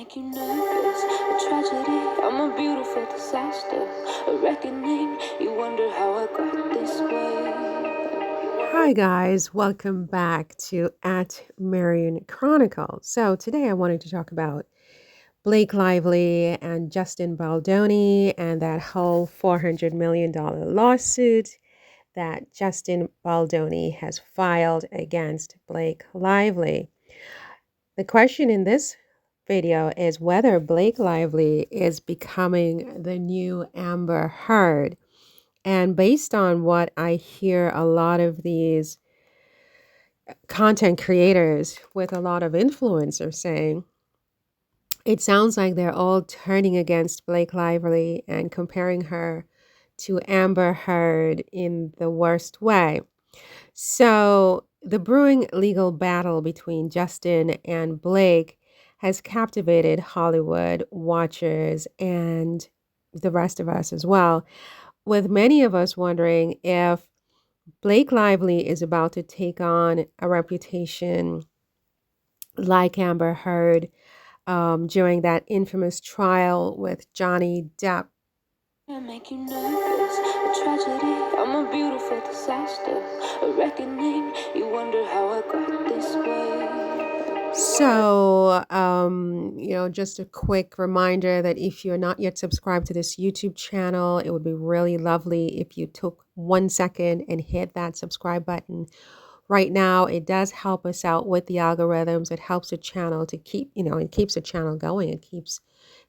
make you nervous, a tragedy, I'm a beautiful disaster, a reckoning, you wonder how I got this way. Hi guys, welcome back to at Marion Chronicle. So today I wanted to talk about Blake Lively and Justin Baldoni and that whole $400 million lawsuit that Justin Baldoni has filed against Blake Lively. The question in this video is whether Blake Lively is becoming the new Amber Heard. And based on what I hear a lot of these content creators with a lot of influence are saying, it sounds like they're all turning against Blake Lively and comparing her to Amber Heard in the worst way. So the brewing legal battle between Justin and Blake has captivated Hollywood watchers and the rest of us as well, with many of us wondering if Blake Lively is about to take on a reputation like Amber Heard during that infamous trial with Johnny Depp. I make you nervous, a tragedy, I'm a beautiful disaster, a reckoning, you wonder how I got this way. So, just a quick reminder that if you're not yet subscribed to this YouTube channel, it would be really lovely if you took 1 second and hit that subscribe button. Right now, it does help us out with the algorithms. It helps the channel to keep, it keeps the channel going. It keeps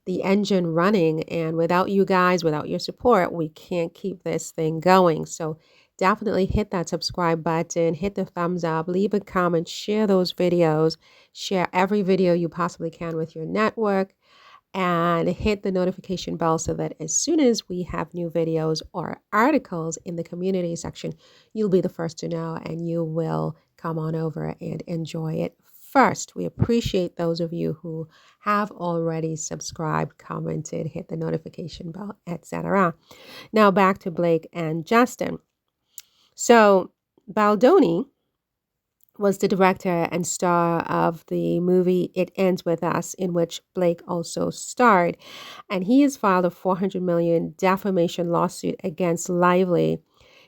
the engine running. And without you guys, without your support, we can't keep this thing going. So definitely hit that subscribe button, hit the thumbs up, leave a comment, share those videos, share every video you possibly can with your network, and hit the notification bell so that as soon as we have new videos or articles in the community section, you'll be the first to know and you will come on over and enjoy it first. We appreciate those of you who have already subscribed, commented, hit the notification bell, etc. Now back to Blake and Justin. So Baldoni was the director and star of the movie It Ends With Us, in which Blake also starred. And he has filed a $400 million defamation lawsuit against Lively,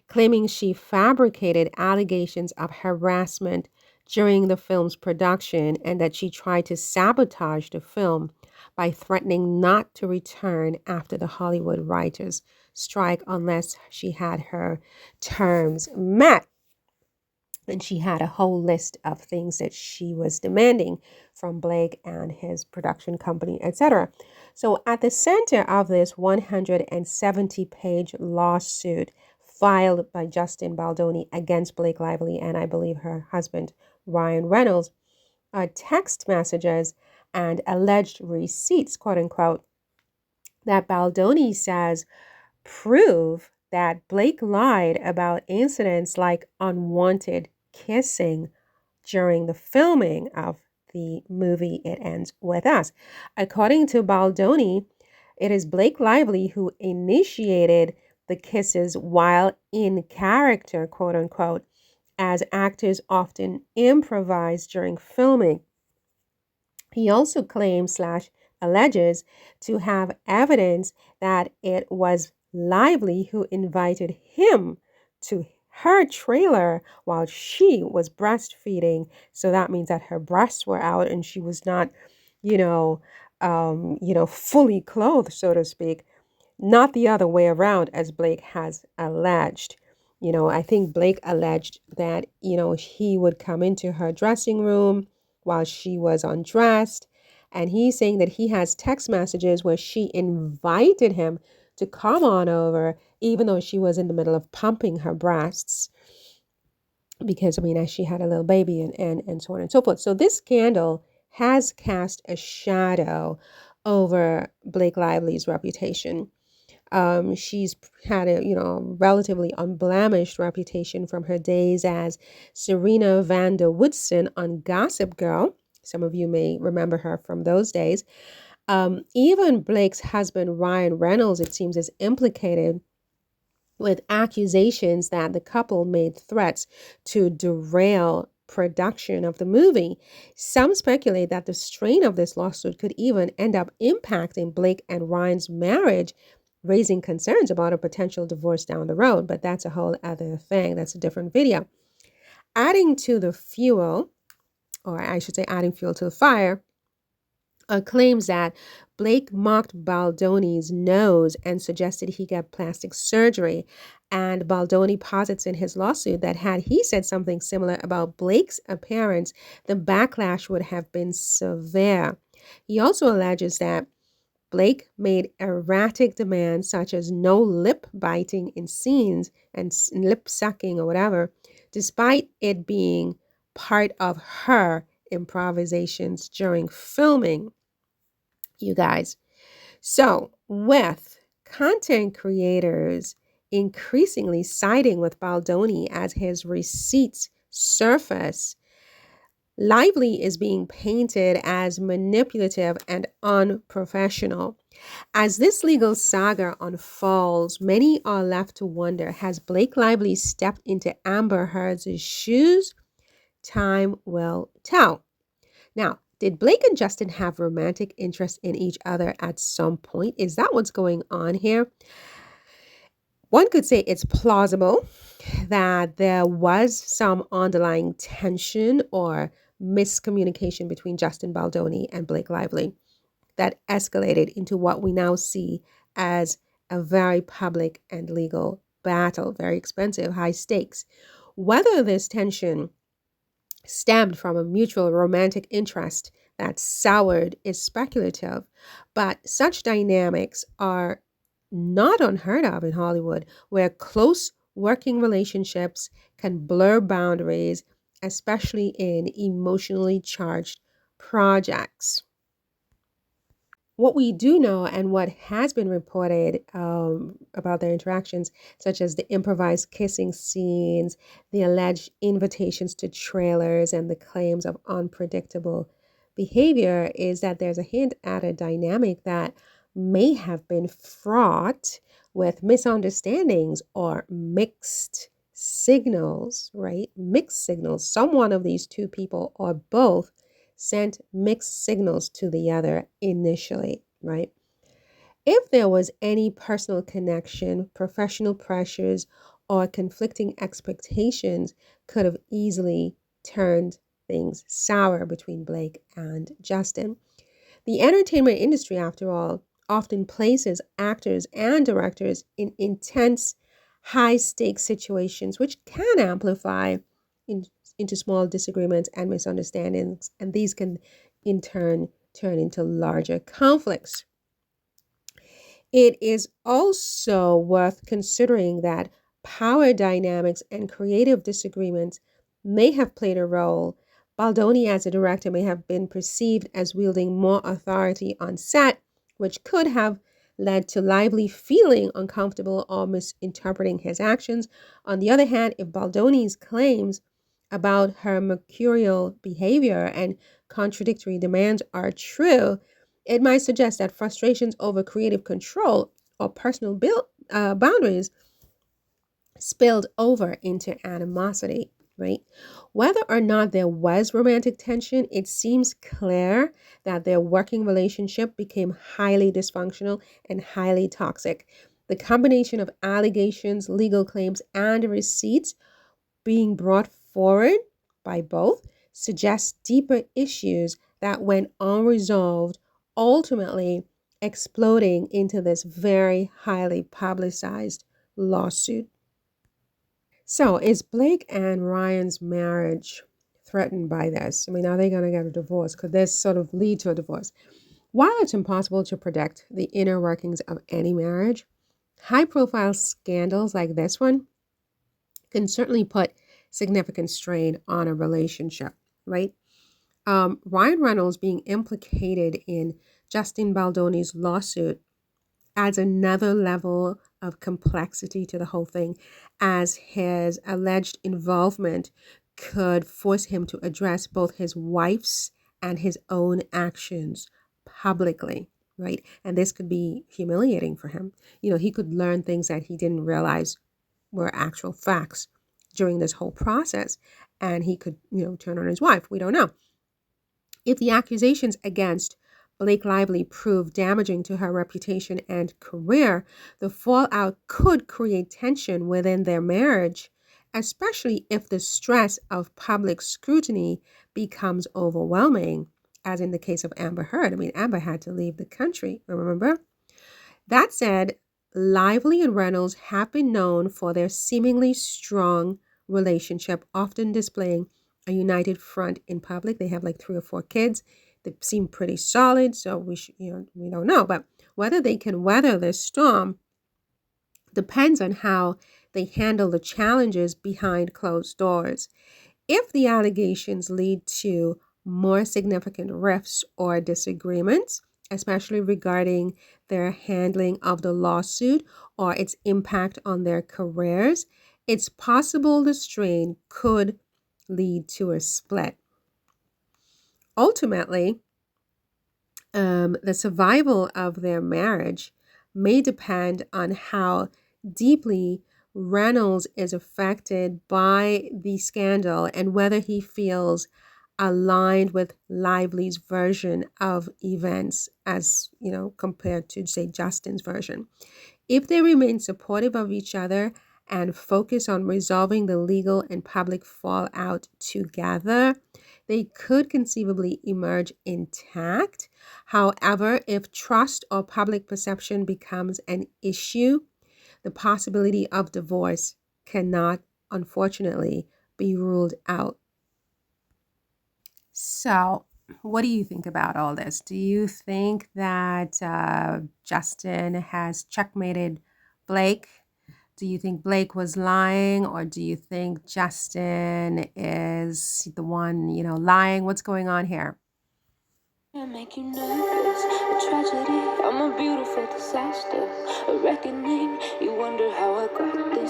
claiming she fabricated allegations of harassment during the film's production and that she tried to sabotage the film by threatening not to return after the Hollywood writers' strike unless she had her terms met. And she had a whole list of things that she was demanding from Blake and his production company, etc. So at the center of this 170-page lawsuit filed by Justin Baldoni against Blake Lively and I believe her husband, Ryan Reynolds, are text messages and alleged receipts, quote unquote, that Baldoni says prove that Blake lied about incidents like unwanted kissing during the filming of the movie It Ends With Us. According to Baldoni, it is Blake Lively who initiated the kisses while in character, quote unquote, as actors often improvise during filming. He also claims slash alleges to have evidence that it was Lively who invited him to her trailer while she was breastfeeding. So that means that her breasts were out and she was not, fully clothed, so to speak. Not the other way around, as Blake has alleged. I think Blake alleged that, he would come into her dressing room while she was undressed. And he's saying that he has text messages where she invited him to come on over, even though she was in the middle of pumping her breasts. Because, as she had a little baby and so on and so forth. So this scandal has cast a shadow over Blake Lively's reputation. She's had a, relatively unblemished reputation from her days as Serena van der Woodsen on Gossip Girl. Some of you may remember her from those days. Even Blake's husband, Ryan Reynolds, it seems, is implicated with accusations that the couple made threats to derail production of the movie. Some speculate that the strain of this lawsuit could even end up impacting Blake and Ryan's marriage, raising concerns about a potential divorce down the road. But that's a whole other thing. That's a different video. Adding to the fuel, or I should say adding fuel to the fire, claims that Blake mocked Baldoni's nose and suggested he get plastic surgery. And Baldoni posits in his lawsuit that had he said something similar about Blake's appearance, the backlash would have been severe. He also alleges that Blake made erratic demands such as no lip biting in scenes and lip sucking or whatever, despite it being part of her improvisations during filming, you guys. So, with content creators increasingly siding with Baldoni as his receipts surface, Lively is being painted as manipulative and unprofessional. As this legal saga unfolds, many are left to wonder, has Blake Lively stepped into Amber Heard's shoes? Time will tell. Now, did Blake and Justin have romantic interest in each other at some point? Is that what's going on here? One could say it's plausible that there was some underlying tension or miscommunication between Justin Baldoni and Blake Lively that escalated into what we now see as a very public and legal battle, very expensive, high stakes. Whether this tension stemmed from a mutual romantic interest that soured is speculative, but such dynamics are not unheard of in Hollywood, where close working relationships can blur boundaries, especially in emotionally charged projects. What we do know and what has been reported about their interactions, such as the improvised kissing scenes, the alleged invitations to trailers, and the claims of unpredictable behavior, is that there's a hint at a dynamic that may have been fraught with misunderstandings or mixed signals, right? Mixed signals. Some one of these two people or both sent mixed signals to the other initially, right? If there was any personal connection, professional pressures, or conflicting expectations could have easily turned things sour between Blake and Justin. The entertainment industry, after all, often places actors and directors in intense, high stakes situations, which can amplify in, into small disagreements and misunderstandings, and these can in turn turn into larger conflicts. It is also worth considering that power dynamics and creative disagreements may have played a role. Baldoni, as a director, may have been perceived as wielding more authority on set, which could have led to Lively feeling uncomfortable or misinterpreting his actions. On the other hand, if Baldoni's claims about her mercurial behavior and contradictory demands are true, it might suggest that frustrations over creative control or personal boundaries spilled over into animosity, right? Whether or not there was romantic tension, it seems clear that their working relationship became highly dysfunctional and highly toxic. The combination of allegations, legal claims, and receipts being brought forward by both suggests deeper issues that went unresolved, ultimately exploding into this very highly publicized lawsuit. So, is Blake and Ryan's marriage threatened by this? I mean, are they going to get a divorce? Could this sort of lead to a divorce? While it's impossible to predict the inner workings of any marriage, high profile scandals like this one can certainly put significant strain on a relationship, right? Ryan Reynolds being implicated in Justin Baldoni's lawsuit adds another level of complexity to the whole thing, as his alleged involvement could force him to address both his wife's and his own actions publicly, right? And this could be humiliating for him. You know, he could learn things that he didn't realize were actual facts during this whole process, and he could, turn on his wife. We don't know. If the accusations against Blake Lively prove damaging to her reputation and career, the fallout could create tension within their marriage, especially if the stress of public scrutiny becomes overwhelming, as in the case of Amber Heard. I mean, Amber had to leave the country, remember? That said, Lively and Reynolds have been known for their seemingly strong relationship, often displaying a united front in public. They have like 3 or 4 kids. They seem pretty solid, so we don't know. But whether they can weather this storm depends on how they handle the challenges behind closed doors. If the allegations lead to more significant rifts or disagreements, especially regarding their handling of the lawsuit or its impact on their careers, it's possible the strain could lead to a split. Ultimately, the survival of their marriage may depend on how deeply Reynolds is affected by the scandal and whether he feels aligned with Lively's version of events as, compared to, say, Justin's version. If they remain supportive of each other and focus on resolving the legal and public fallout together, they could conceivably emerge intact. However, if trust or public perception becomes an issue, the possibility of divorce cannot, unfortunately, be ruled out. So, what do you think about all this? Do you think that Justin has checkmated Blake? Do you think Blake was lying, or do you think Justin is the one, lying? What's going on here? I make you nervous, a tragedy. I'm a beautiful disaster, a reckoning. You wonder how I got this